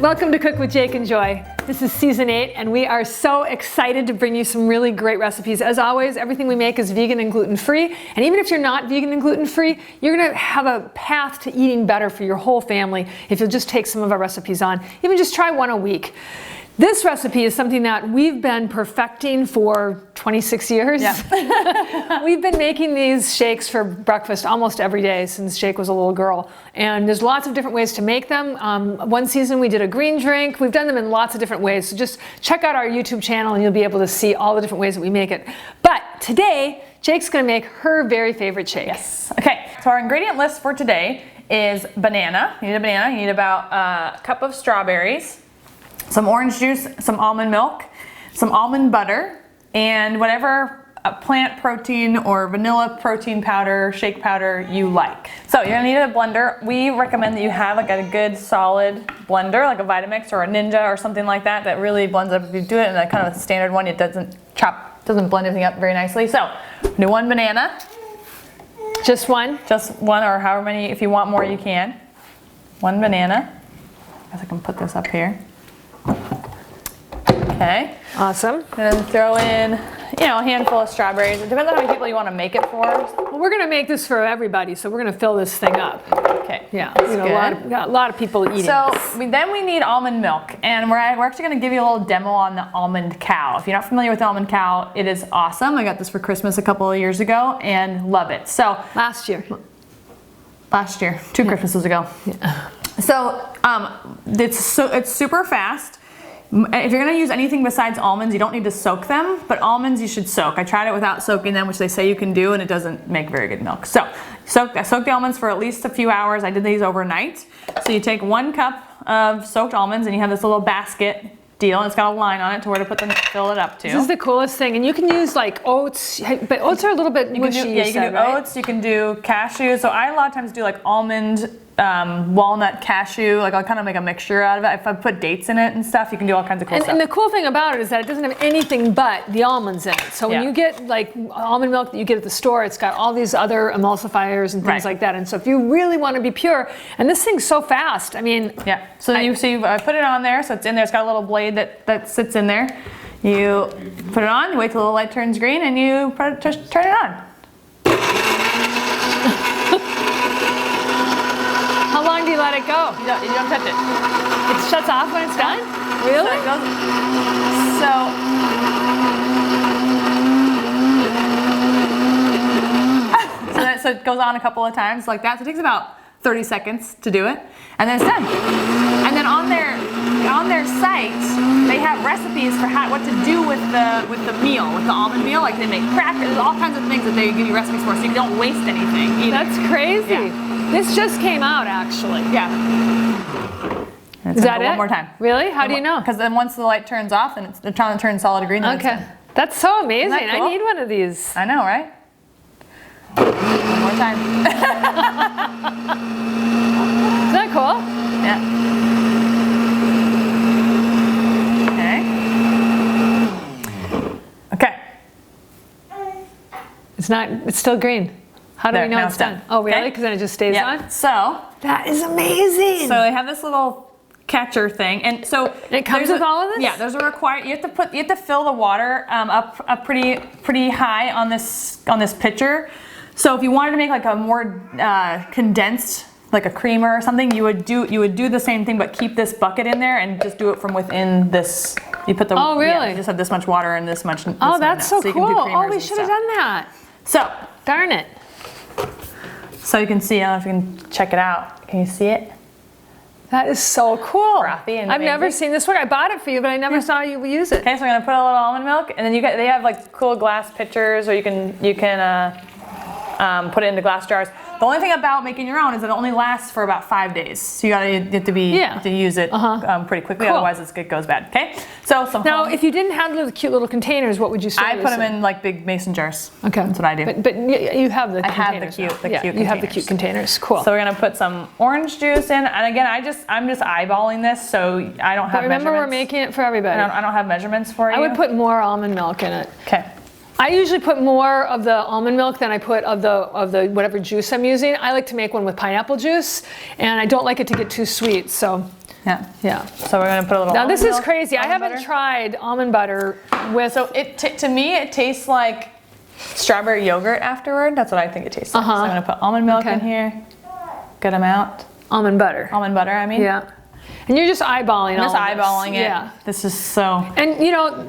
Welcome to Cook with Jake and Joy. This is season 8 and we are so excited to bring you some really great recipes. As always, everything we make is vegan and gluten-free. And even if you're not vegan and gluten-free, you're gonna have a path to eating better for your whole family if you'll just take some of our recipes on. Even just try one a week. This recipe is something that we've been perfecting for 26 years. Yeah. We've been making these shakes for breakfast almost every day since Jake was a little girl. And there's lots of different ways to make them. One season we did a green drink. We've done them in lots of different ways. So just check out our YouTube channel and you'll be able to see all the different ways that we make it. But today, Jake's gonna make her very favorite shake. Yes. Okay, so our ingredient list for today is banana. You need a banana, you need about a cup of strawberries, some orange juice, some almond milk, some almond butter, and whatever plant protein or vanilla protein powder, shake powder you like. So you're gonna need a blender. We recommend that you have like a good solid blender, like a Vitamix or a Ninja or something like that, that really blends up. If you do it in a kind of a standard one, it doesn't blend everything up very nicely. So do one banana. Just one? Just one, or however many, if you want more you can. One banana. I guess I can put this up here. Okay. Awesome. And then throw in, you know, a handful of strawberries. It depends on how many people you want to make it for. Well, we're gonna make this for everybody, so we're gonna fill this thing up. Okay. Yeah, you know, got a lot of people eating. So then we need almond milk, and we're actually gonna give you a little demo on the Almond Cow. If you're not familiar with the Almond Cow, it is awesome. I got this for Christmas a couple of years ago and love it. So last year, 2 Christmases ago. Yeah. So it's super fast. If you're gonna use anything besides almonds, you don't need to soak them, but almonds you should soak. I tried it without soaking them, which they say you can do, and it doesn't make very good milk. So I soaked the almonds for at least a few hours. I did these overnight. So you take 1 cup of soaked almonds, and you have this little basket deal, and it's got a line on it to where to fill it up to. This is the coolest thing, and you can use like oats, but oats are a little bit mushy. You can do oats, you can do cashews. So I a lot of times do like almond, walnut, cashew, like I'll kind of make a mixture out of it. If I put dates in it and stuff, you can do all kinds of cool stuff. And the cool thing about it is that it doesn't have anything but the almonds in it. So when you get like almond milk that you get at the store, it's got all these other emulsifiers and things like that. And so if you really want to be pure, and this thing's so fast, I mean. Yeah, so you put it on there, so it's in there, it's got a little blade that sits in there. You put it on, you wait till the light turns green, and you just turn it on. How long do you let it go? You don't touch it. It shuts off when it's done? Really? So it goes on a couple of times like that. So it takes about 30 seconds to do it, and then it's done. And then on their site, they have recipes for what to do with the meal, with the almond meal. Like they make crackers, there's all kinds of things that they give you recipes for, so you don't waste anything either. That's crazy. Yeah. This just came out, actually. Yeah. Is that it? One more time. Really? How do you know? Because then once the light turns off and it's trying to turn solid green. Okay. That's so amazing. Isn't that cool? I need one of these. I know, right? One more time. Isn't that cool? Yeah. Okay. It's still green. How do we know it's done? Oh, really? Because then it just stays on? So that is amazing. So they have this little catcher thing, and so it comes with all of this. Yeah, there's a required. You have to fill the water up pretty high on this pitcher. So if you wanted to make like a more condensed, like a creamer or something, you would do the same thing, but keep this bucket in there and just do it from within this. You put the. Oh, really? Yeah, you just have this much water and this much. Oh, that's so cool. Oh, we should have done that. So darn it. So you can see, I don't know if you can check it out. Can you see it? That is so cool. Frothy and I've never seen this work. I bought it for you, but I never saw you use it. Okay, so we're gonna put a little almond milk, and then they have like cool glass pitchers, or you can put it into glass jars. The only thing about making your own is that it only lasts for about 5 days. So you have to use it pretty quickly, otherwise it goes bad. Okay. So now, if you didn't have the cute little containers, what would you store? I put them in like big mason jars. Okay, that's what I do. But you have the. I have the cute containers. You have the cute containers. Cool. So we're gonna put some orange juice in, and again, I'm just eyeballing this, so I don't have. But remember, we're making it for everybody. I don't have measurements for you. I would put more almond milk in it. Okay. I usually put more of the almond milk than I put of the whatever juice I'm using. I like to make one with pineapple juice, and I don't like it to get too sweet, so Yeah. Yeah. So we're gonna put a little. Now this is milk, crazy. I almond haven't butter. tried almond butter with. So to me it tastes like strawberry yogurt afterward. That's what I think it tastes like. So I'm gonna put almond milk in here. Good amount. Almond butter. Almond butter, I mean. Yeah. And you're just eyeballing all Just of eyeballing this. it. Yeah. This is so. And you know,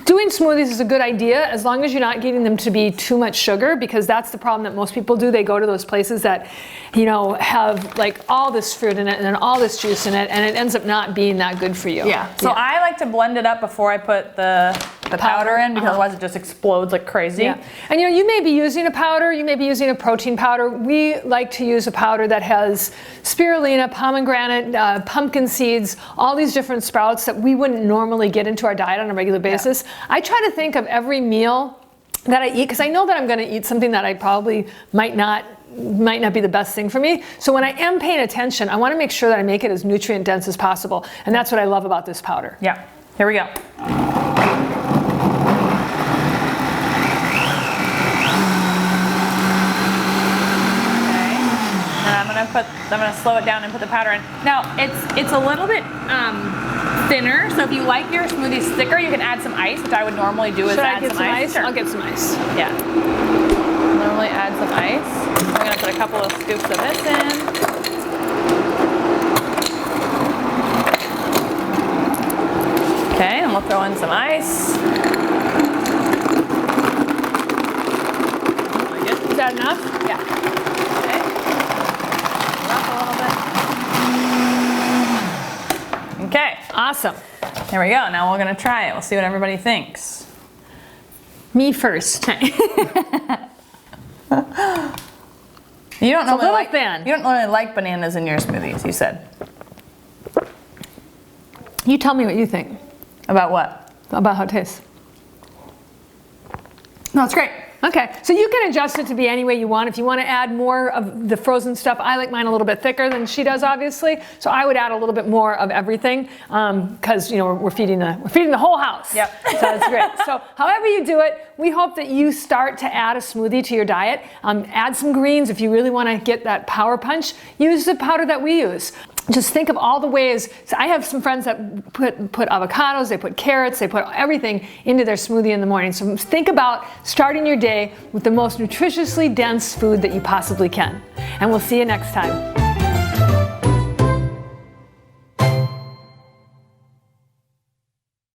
doing smoothies is a good idea as long as you're not getting them to be too much sugar, because that's the problem that most people do. They go to those places that, you know, have like all this fruit in it and then all this juice in it, and it ends up not being that good for you. Yeah. So I like to blend it up before I put the powder in, because otherwise it just explodes like crazy. Yeah. And you know, you may be using a powder, you may be using a protein powder. We like to use a powder that has spirulina, pomegranate, pumpkin seeds, all these different sprouts that we wouldn't normally get into our diet on a regular basis. I try to think of every meal that I eat, because I know that I'm going to eat something that I probably might not be the best thing for me. So when I am paying attention, I want to make sure that I make it as nutrient dense as possible. And that's what I love about this powder. Yeah. Here we go. I'm gonna slow it down and put the powder in. Now it's a little bit thinner, so if you like your smoothies thicker, you can add some ice, which I would normally do. Is add some ice. Sure. I'll get some ice. Yeah. Normally add some ice. I'm gonna put a couple of scoops of this in. Okay, and we'll throw in some ice. Is that enough? Yeah. Okay, Awesome. there we go. Now we're gonna try it. We'll see what everybody thinks. Me first. You don't normally little thin. You don't normally like bananas in your smoothies. You said. You tell me what you think About what? about how it tastes. No, it's great. Okay, so you can adjust it to be any way you want. If you want to add more of the frozen stuff, I like mine a little bit thicker than she does, obviously. So I would add a little bit more of everything, because you know we're feeding the whole house. Yep. So that's great. So however you do it, we hope that you start to add a smoothie to your diet. Add some greens if you really want to get that power punch. Use the powder that we use. Just think of all the ways. So I have some friends that put avocados, they put carrots, they put everything into their smoothie in the morning. So think about starting your day with the most nutritiously dense food that you possibly can. And we'll see you next time.